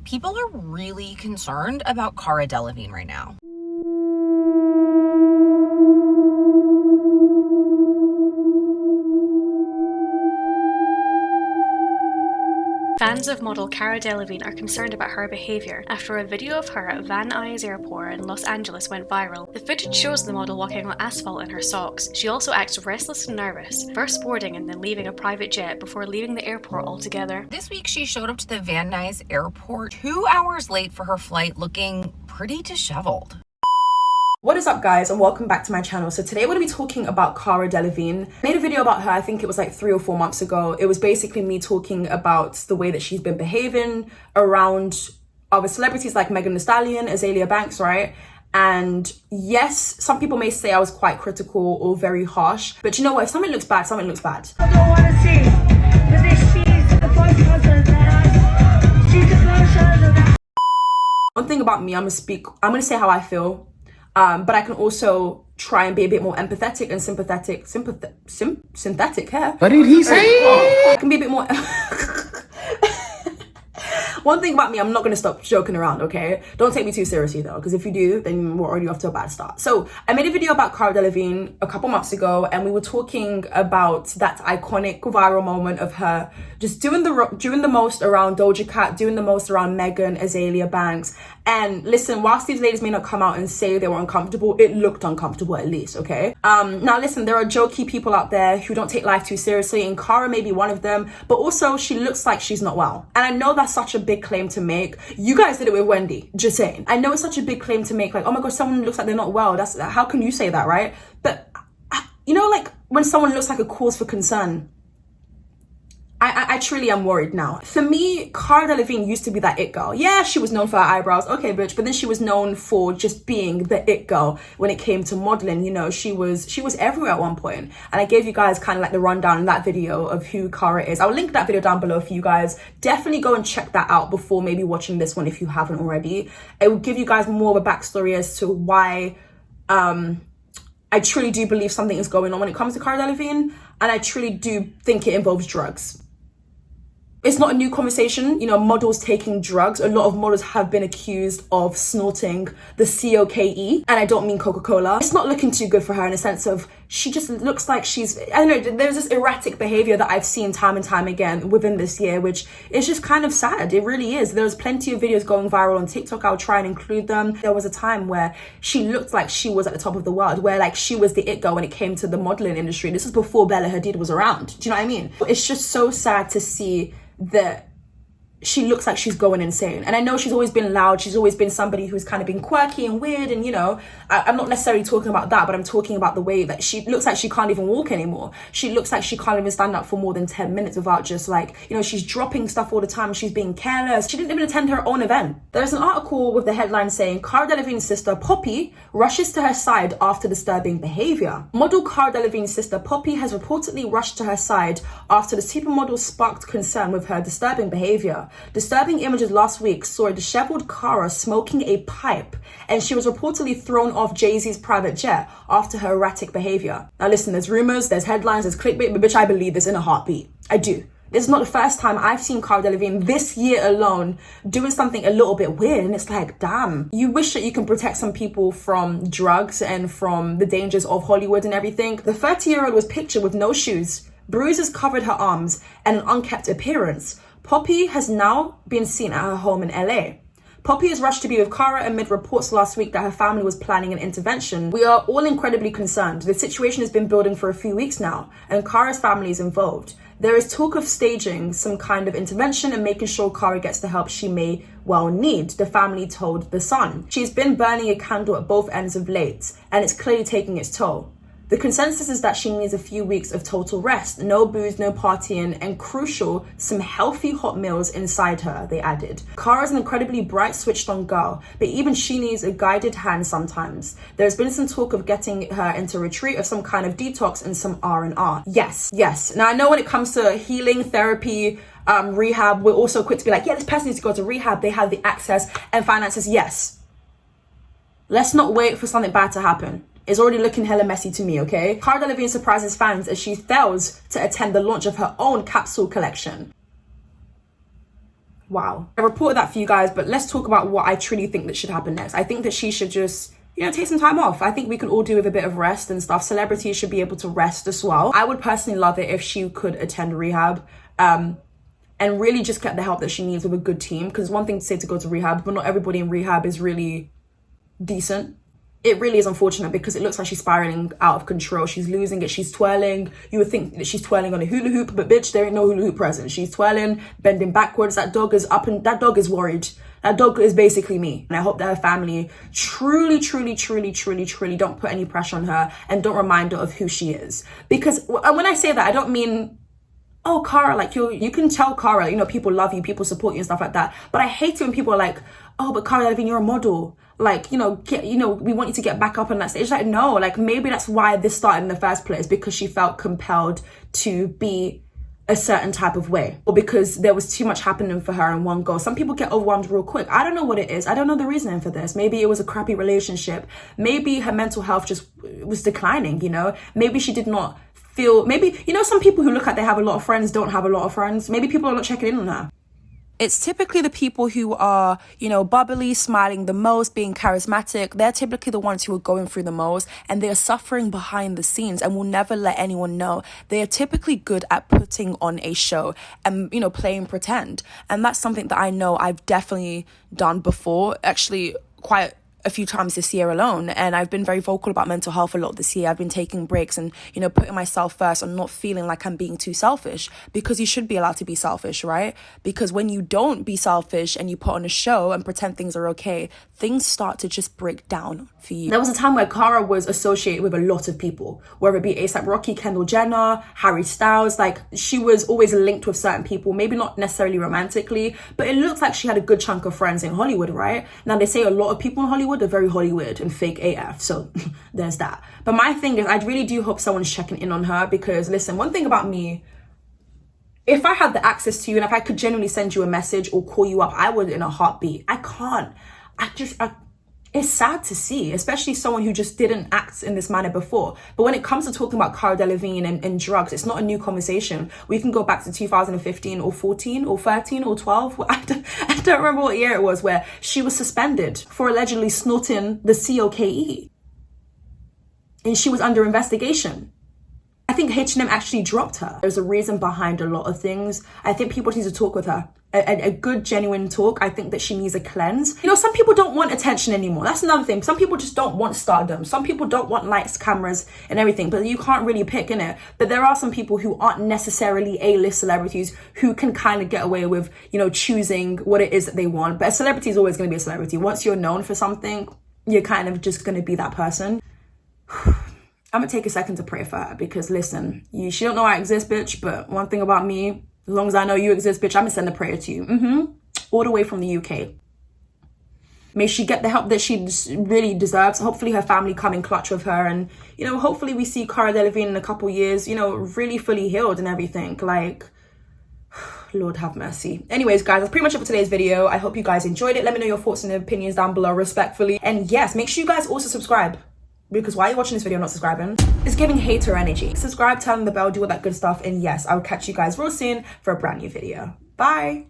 People are really concerned about Cara Delevigne right now. Fans of model Cara Delevigne are concerned about her behaviour after a video of her at Van Nuys Airport in Los Angeles went viral. The footage shows the model walking on asphalt in her socks. She also acts restless and nervous, first boarding and then leaving a private jet before leaving the airport altogether. This week she showed up to the Van Nuys Airport 2 hours late for her flight looking pretty disheveled. What is up, guys, and welcome back to my channel. So today we're going to be talking about Cara Delevigne. I made a video about her, I think it was like 3 or 4 months ago. It was basically me talking about the way that she's been behaving around other celebrities like Megan Thee Stallion, Azealia Banks, right? And yes, some people may say I was quite critical or very harsh, but you know what? If something looks bad, something looks bad. I don't want to see, but if she's the first person that she's the first person that... One thing about me, I'm going to say how I feel. But I can also try and be a bit more empathetic and synthetic here. What did he say? I can be a bit more... One thing about me, I'm not going to stop joking around, okay? Don't take me too seriously though, because if you do, then we're already off to a bad start. So I made a video about Cara Delevigne a couple months ago, and we were talking about that iconic viral moment of her just doing the most around Doja Cat, doing the most around Megan, Azealia Banks. And listen, whilst these ladies may not come out and say they were uncomfortable, it looked uncomfortable at least, okay? Now listen, there are jokey people out there who don't take life too seriously, and Cara may be one of them, but also she looks like she's not well. And I know that's such a big claim to make. You guys did it with Wendy, just saying. I know it's such a big claim to make, like, oh my gosh, someone looks like they're not well. How can you say that, right? But you know, like when someone looks like a cause for concern, I truly am worried now. For me, Cara Delevigne used to be that it girl. Yeah, she was known for her eyebrows, okay, bitch, but then she was known for just being the it girl when it came to modeling. You know, she was everywhere at one point. And I gave you guys kind of like the rundown in that video of who Cara is. I'll link that video down below for you guys. Definitely go and check that out before maybe watching this one if you haven't already. It will give you guys more of a backstory as to why I truly do believe something is going on when it comes to Cara Delevigne, and I truly do think it involves drugs. It's not a new conversation, you know, models taking drugs. A lot of models have been accused of snorting the COKE, and I don't mean Coca-Cola. It's not looking too good for her in a sense of she just looks like she's, I don't know, there's this erratic behavior that I've seen time and time again within this year, which is just kind of sad. It really is. There's plenty of videos going viral on TikTok. I'll try and include them. There was a time where she looked like she was at the top of the world, where like she was the it girl when it came to the modeling industry. This is before Bella Hadid was around. Do you know what I mean? It's just so sad to see that she looks like she's going insane. And I know she's always been loud, she's always been somebody who's kind of been quirky and weird, and you know, I'm not necessarily talking about that, but I'm talking about the way that she looks like she can't even walk anymore. She looks like she can't even stand up for more than 10 minutes without just like, you know, she's dropping stuff all the time, she's being careless. She didn't even attend her own event. There's an article with the headline saying Cara Delevigne's sister Poppy rushes to her side after disturbing behavior. Model Cara Delevigne's sister Poppy has reportedly rushed to her side after the supermodel sparked concern with her disturbing behavior. Disturbing images last week saw a disheveled Cara smoking a pipe, and she was reportedly thrown off Jay-Z's private jet after her erratic behavior. Now listen, there's rumors, there's headlines, there's clickbait, but bitch, I believe this in a heartbeat. I do. This is not the first time I've seen Cara Delevigne this year alone doing something a little bit weird, and it's like, damn. You wish that you can protect some people from drugs and from the dangers of Hollywood and everything. The 30-year-old was pictured with no shoes, bruises covered her arms, and an unkempt appearance. Poppy has now been seen at her home in LA. Poppy is rushed to be with Cara amid reports last week that her family was planning an intervention. We are all incredibly concerned. The situation has been building for a few weeks now, and Cara's family is involved. There is talk of staging some kind of intervention and making sure Cara gets the help she may well need, the family told The Sun. She's been burning a candle at both ends of late, and it's clearly taking its toll. The consensus is that she needs a few weeks of total rest, no booze, no partying, and crucial, some healthy hot meals inside her, they added. Cara's an incredibly bright, switched on girl, but even she needs a guided hand sometimes. There's been some talk of getting her into retreat of some kind of detox and some R&R. Yes. Now I know when it comes to healing, therapy, rehab, we're also quick to be like, yeah, this person needs to go to rehab, they have the access and finances, yes. Let's not wait for something bad to happen. It's already looking hella messy to me, okay? Cara Delevigne surprises fans as she fails to attend the launch of her own capsule collection. wow. I reported that for you guys, but let's talk about what I truly think that should happen next. I think that she should just, you know, take some time off. I think we can all do with a bit of rest and stuff. Celebrities should be able to rest as well. I would personally love it if she could attend rehab, and really just get the help that she needs with a good team. Because one thing to say to go to rehab, but not everybody in rehab is really decent. It really is unfortunate because it looks like she's spiraling out of control. She's losing it. She's twirling. You would think that she's twirling on a hula hoop, but bitch, there ain't no hula hoop present. She's twirling, bending backwards. That dog is up, and that dog is worried. That dog is basically me. And I hope that her family truly don't put any pressure on her and don't remind her of who she is. Because when I say that, I don't mean, oh, Cara, like you can tell Cara, you know, people love you, people support you and stuff like that. But I hate it when people are like, oh, but Cara Delevigne, you're a model. Like, we want you to get back up on that stage. Like, no, like maybe that's why this started in the first place, because she felt compelled to be a certain type of way, or because there was too much happening for her in one go. Some people get overwhelmed real quick. I don't know what it is. I don't know the reasoning for this. Maybe it was a crappy relationship. Maybe her mental health just was declining, you know? Maybe she did not feel, maybe, you know, some people who look like they have a lot of friends don't have a lot of friends. Maybe people are not checking in on her. It's typically the people who are, you know, bubbly, smiling the most, being charismatic. They're typically the ones who are going through the most, and they're suffering behind the scenes and will never let anyone know. They are typically good at putting on a show and, you know, playing pretend. And that's something that I know I've definitely done before, actually quite a few times this year alone. And I've been very vocal about mental health a lot this year. I've been taking breaks and, you know, putting myself first and not feeling like I'm being too selfish, because you should be allowed to be selfish, right? Because when you don't be selfish and you put on a show and pretend things are okay, things start to just break down for you. There was a time where Cara was associated with a lot of people, whether it be A$AP Rocky, Kendall Jenner, Harry Styles. Like, she was always linked with certain people, maybe not necessarily romantically, but it looked like she had a good chunk of friends in Hollywood, right? Now, they say a lot of people in Hollywood are very Hollywood and fake AF, so there's that. But my thing is, I really do hope someone's checking in on her, because listen, one thing about me, if I had the access to you and if I could genuinely send you a message or call you up, I would in a heartbeat. I can't. It's sad to see, especially someone who just didn't act in this manner before. But when it comes to talking about Cara Delevigne and drugs, it's not a new conversation. We can go back to 2015 or 14 or 13 or 12. I don't remember what year it was, where she was suspended for allegedly snorting the coke. And she was under investigation. I think H&M actually dropped her. There's a reason behind a lot of things. I think people need to talk with her. A good, genuine talk. I think that she needs a cleanse. You know, some people don't want attention anymore. That's another thing. Some people just don't want stardom. Some people don't want lights, cameras, and everything. But you can't really pick, innit? But there are some people who aren't necessarily A-list celebrities who can kind of get away with, you know, choosing what it is that they want. But a celebrity is always going to be a celebrity. Once you're known for something, you're kind of just going to be that person. I'm gonna take a second to pray for her, because listen, she don't know I exist, bitch, but one thing about me, as long as I know you exist, bitch, I'm gonna send a prayer to you. All the way from the UK. May she get the help that she really deserves. Hopefully her family come in clutch with her, and, you know, hopefully we see Cara Delevigne in a couple years, you know, really fully healed and everything. Like, Lord have mercy. Anyways, guys, that's pretty much it for today's video. I hope you guys enjoyed it. Let me know your thoughts and opinions down below, respectfully. And yes, make sure you guys also subscribe, because why are you watching this video not subscribing? It's giving hater energy. Subscribe, turn on the bell, do all that good stuff. And yes, I will catch you guys real soon for a brand new video. Bye.